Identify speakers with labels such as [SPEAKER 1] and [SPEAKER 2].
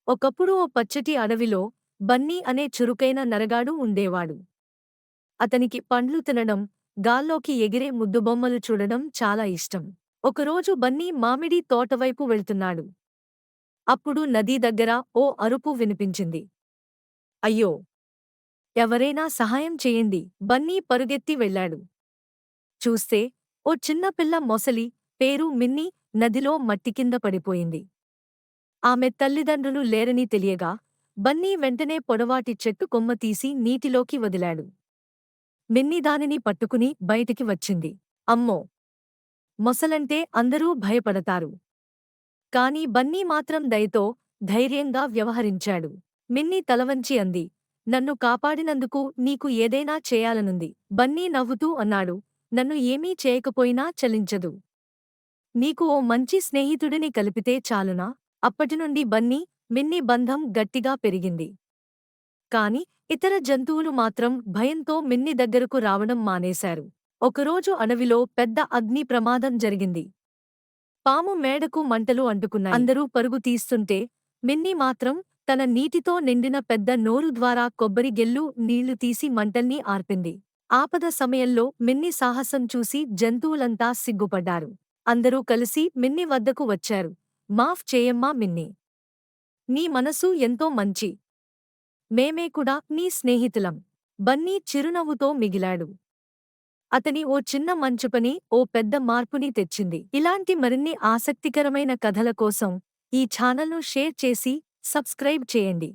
[SPEAKER 1] ఒకప్పుడు ఓ పచ్చటి అడవిలో బన్నీ అనే చురుకైన నరగాడు ఉండేవాడు. అతనికి పండ్లు తినడం, గాల్లోకి ఎగిరే ముద్దుబొమ్మలు చూడడం చాలా ఇష్టం. ఒకరోజు బన్నీ మామిడి తోటవైపు వెళ్తున్నాడు. అప్పుడు నదీ దగ్గర ఓ అరుపు వినిపించింది. అయ్యో! ఎవరైనా సహాయం చేయండి! బన్నీ పరుగెత్తి వెళ్ళాడు. చూస్తే ఓ చిన్నపిల్ల మొసలి, పేరు మిన్నీ, నదిలో మట్టి కింద పడిపోయింది. ఆమె తల్లిదండ్రులు లేరని తెలియగా బన్నీ వెంటనే పొడవాటి చెట్టు కొమ్మ తీసి నీటిలోకి వదిలాడు. మిన్నీ దానిని పట్టుకుని బయటికి వచ్చింది. అమ్మో! మొసలంటే అందరూ భయపడతారు. కాని బన్నీ మాత్రం దయతో, ధైర్యంగా వ్యవహరించాడు. మిన్నీ తలవంచి అంది, నన్ను కాపాడినందుకు నీకు ఏదైనా చేయాలనుంది. బన్నీ నవ్వుతూ అన్నాడు, నన్ను ఏమీ చేయకపోయినా చలించదు. నీకు ఓ మంచి స్నేహితుడిని కలిపితే చాలునా? అప్పటినుండి బన్నీ, మిన్నీ బంధం గట్టిగా పెరిగింది. కాని ఇతర జంతువులు మాత్రం భయంతో మిన్ని దగ్గరకు రావడం మానేశారు. ఒకరోజు అడవిలో పెద్ద అగ్ని ప్రమాదం జరిగింది. పాము మేడకు మంటలు అంటుకున్నాయి. అందరూ పరుగు తీస్తుంటే మిన్నీ మాత్రం తన నీటితో నిండిన పెద్ద నోరు ద్వారా కొబ్బరి గెల్లు నీళ్లు తీసి మంటల్ని ఆర్పింది. ఆపద సమయంలో మిన్ని సాహసం చూసి జంతువులంతా సిగ్గుపడ్డారు. అందరూ కలిసి మిన్ని వద్దకు వచ్చారు. మాఫ్ చేయమ్మా మిన్నీ. నీ మనసు ఎంతో మంచి. మేమే కూడా నీ స్నేహితులం. బన్నీ చిరునవ్వుతో మిగిలాడు. అతని ఓ చిన్న మంచుపని ఓ పెద్ద మార్పుని తెచ్చింది. ఇలాంటి మరిన్ని ఆసక్తికరమైన కథల కోసం ఈ ఛానల్ను షేర్ చేసి సబ్స్క్రైబ్ చేయండి.